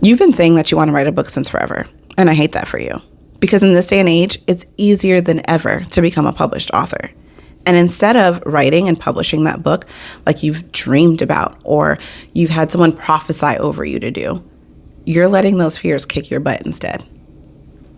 You've been saying that you want to write a book since forever, and I hate that for you. Because in this day and age, it's easier than ever to become a published author. And instead of writing and publishing that book like you've dreamed about or you've had someone prophesy over you to do, you're letting those fears kick your butt instead.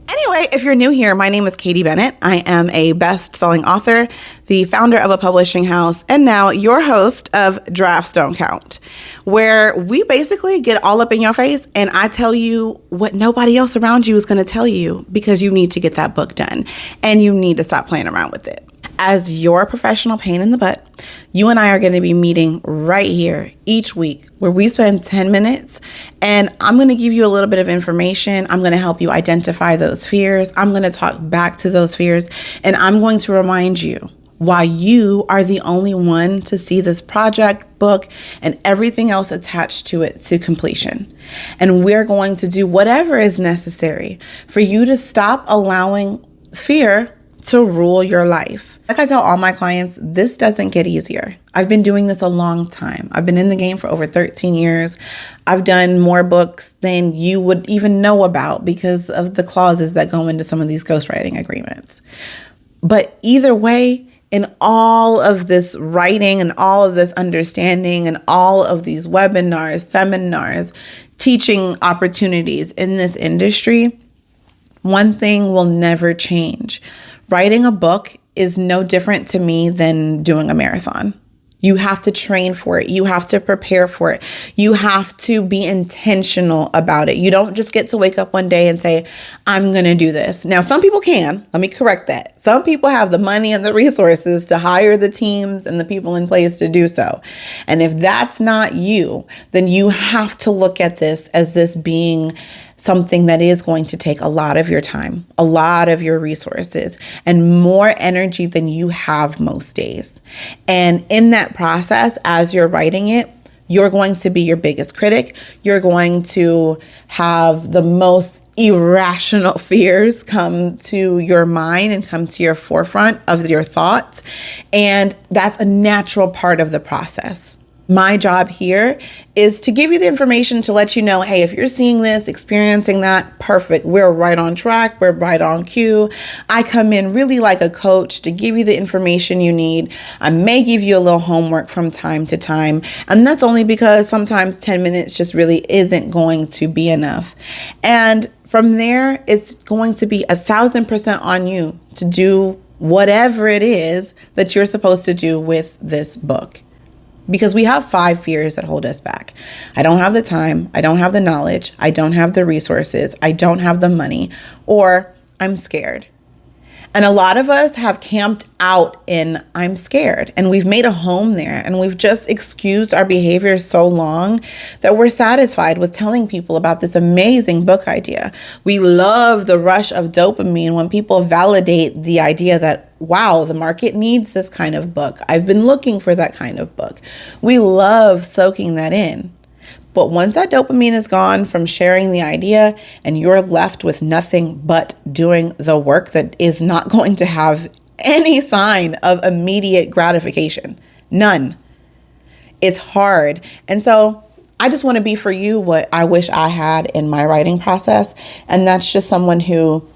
Anyway, if you're new here, my name is Katie Bennett. I am a best-selling author, the founder of a publishing house, and now your host of Drafts Don't Count, where we basically get all up in your face and I tell you what nobody else around you is going to tell you because you need to get that book done and you need to stop playing around with it. As your professional pain in the butt, you and I are going to be meeting right here each week where we spend 10 minutes and I'm going to give you a little bit of information. I'm going to help you identify those fears. I'm going to talk back to those fears and I'm going to remind you why you are the only one to see this project, book, and everything else attached to it to completion. And we're going to do whatever is necessary for you to stop allowing fear to rule your life. Like I tell all my clients, this doesn't get easier. I've been doing this a long time. I've been in the game for over 13 years. I've done more books than you would even know about because of the clauses that go into some of these ghostwriting agreements. But either way, in all of this writing and all of this understanding and all of these webinars, seminars, teaching opportunities in this industry, one thing will never change. Writing a book is no different to me than doing a marathon. You have to train for it. You have to prepare for it. You have to be intentional about it. You don't just get to wake up one day and say, I'm going to do this. Now, some people can. Let me correct that. Some people have the money and the resources to hire the teams and the people in place to do so. And if that's not you, then you have to look at this as this being something that is going to take a lot of your time, a lot of your resources, and more energy than you have most days. And in that process, as you're writing it, you're going to be your biggest critic. You're going to have the most irrational fears come to your mind and come to your forefront of your thoughts. And that's a natural part of the process. My job here is to give you the information to let you know, hey, if you're seeing this, experiencing that, perfect. We're right on track. We're right on cue. I come in really like a coach to give you the information you need. I may give you a little homework from time to time. And that's only because sometimes 10 minutes just really isn't going to be enough. And from there, it's going to be 1,000% on you to do whatever it is that you're supposed to do with this book. Because we have 5 fears that hold us back. I don't have the time. I don't have the knowledge. I don't have the resources. I don't have the money, or I'm scared. And a lot of us have camped out in I'm scared, and we've made a home there, and we've just excused our behavior so long that we're satisfied with telling people about this amazing book idea. We love the rush of dopamine when people validate the idea that, wow, the market needs this kind of book. I've been looking for that kind of book. We love soaking that in. But once that dopamine is gone from sharing the idea and you're left with nothing but doing the work that is not going to have any sign of immediate gratification, none. It's hard. And so I just want to be for you what I wish I had in my writing process. And that's just someone who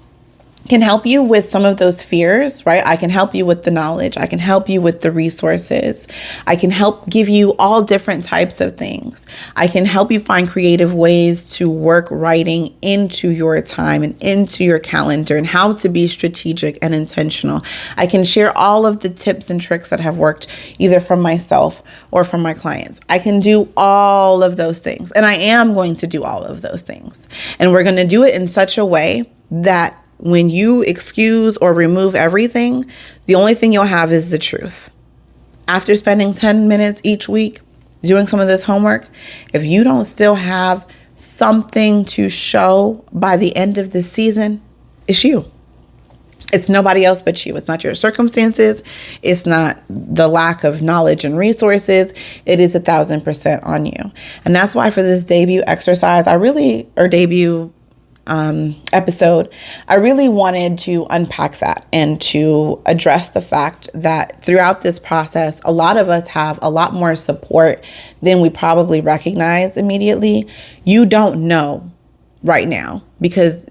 can help you with some of those fears, right? I can help you with the knowledge. I can help you with the resources. I can help give you all different types of things. I can help you find creative ways to work writing into your time and into your calendar and how to be strategic and intentional. I can share all of the tips and tricks that have worked either from myself or from my clients. I can do all of those things, and I am going to do all of those things. And we're going to do it in such a way that when you excuse or remove everything, the only thing you'll have is the truth. After spending 10 minutes each week doing some of this homework, if you don't still have something to show by the end of this season, it's you. It's nobody else but you. It's not your circumstances. It's not the lack of knowledge and resources. It is 1,000% on you. And that's why for this debut exercise, debut episode, I really wanted to unpack that and to address the fact that throughout this process, a lot of us have a lot more support than we probably recognize immediately. You don't know right now, because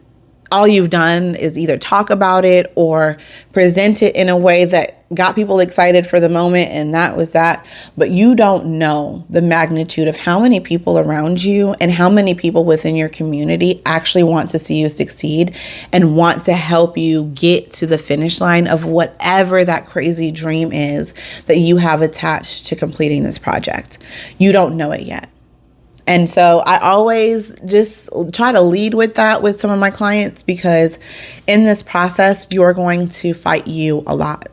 all you've done is either talk about it or present it in a way that got people excited for the moment, and that was that. But you don't know the magnitude of how many people around you and how many people within your community actually want to see you succeed and want to help you get to the finish line of whatever that crazy dream is that you have attached to completing this project. You don't know it yet. And so I always just try to lead with that with some of my clients, because in this process, you're going to fight you a lot.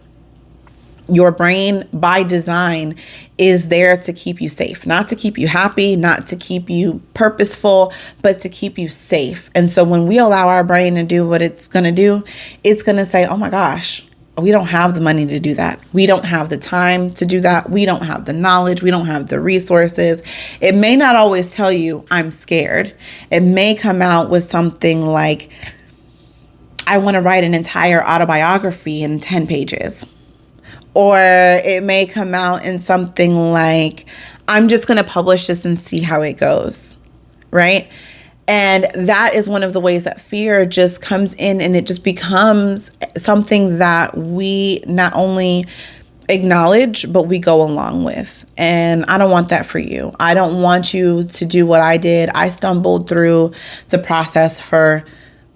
Your brain, by design, is there to keep you safe, not to keep you happy, not to keep you purposeful, but to keep you safe. And so when we allow our brain to do what it's going to do, it's going to say, oh my gosh, we don't have the money to do that. We don't have the time to do that. We don't have the knowledge. We don't have the resources. It may not always tell you, I'm scared. It may come out with something like, I want to write an entire autobiography in 10 pages. Or it may come out in something like, I'm just going to publish this and see how it goes, right? And that is one of the ways that fear just comes in, and it just becomes something that we not only acknowledge, but we go along with. And I don't want that for you. I don't want you to do what I did. I stumbled through the process for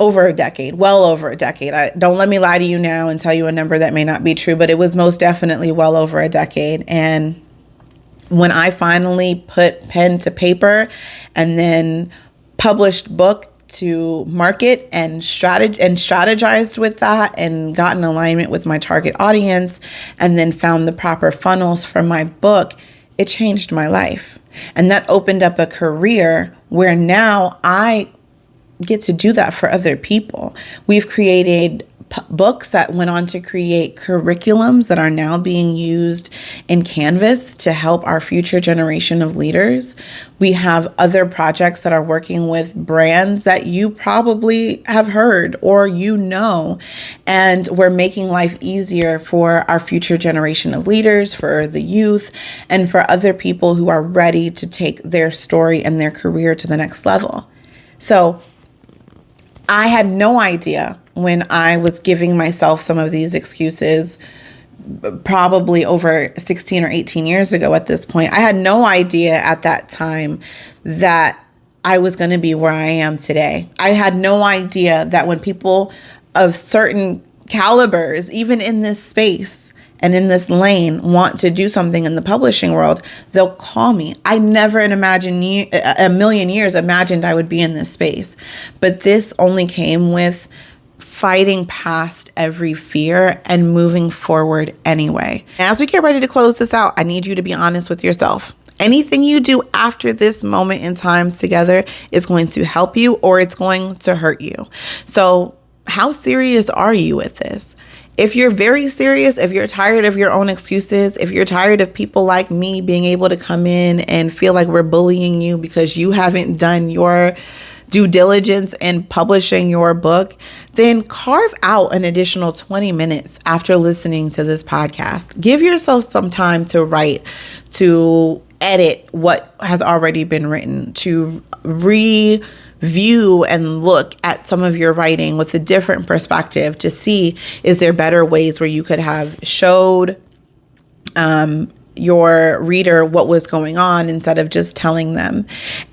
over a decade, well over a decade. Don't let me lie to you now and tell you a number that may not be true, but it was most definitely well over a decade. And when I finally put pen to paper and then published book to market and strategized with that and got in alignment with my target audience, and then found the proper funnels for my book, it changed my life. And that opened up a career where now I get to do that for other people. We've created books that went on to create curriculums that are now being used in Canvas to help our future generation of leaders. We have other projects that are working with brands that you probably have heard or and we're making life easier for our future generation of leaders, for the youth, and for other people who are ready to take their story and their career to the next level. So I had no idea when I was giving myself some of these excuses, probably over 16 or 18 years ago at this point. I had no idea at that time that I was going to be where I am today. I had no idea that when people of certain calibers, even in this space and in this lane, want to do something in the publishing world, they'll call me. I never in a million years imagined I would be in this space. But this only came with fighting past every fear and moving forward anyway. As we get ready to close this out, I need you to be honest with yourself. Anything you do after this moment in time together is going to help you or it's going to hurt you. So how serious are you with this? If you're very serious, if you're tired of your own excuses, if you're tired of people like me being able to come in and feel like we're bullying you because you haven't done your due diligence in publishing your book, then carve out an additional 20 minutes after listening to this podcast. Give yourself some time to write, to edit what has already been written, to review and look at some of your writing with a different perspective to see, is there better ways where you could have showed your reader what was going on instead of just telling them.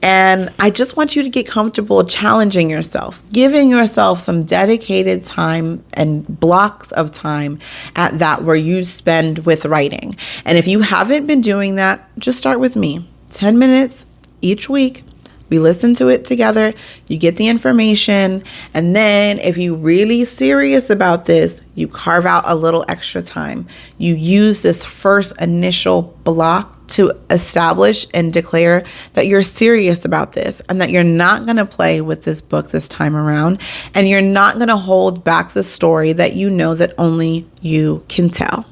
And I just want you to get comfortable challenging yourself, giving yourself some dedicated time and blocks of time at that where you spend with writing. And if you haven't been doing that, just start with me. 10 minutes each week. We listen to it together, you get the information, and then if you're really serious about this, you carve out a little extra time. You use this first initial block to establish and declare that you're serious about this and that you're not going to play with this book this time around, and you're not going to hold back the story that you know that only you can tell.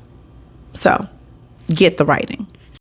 So, get the writing.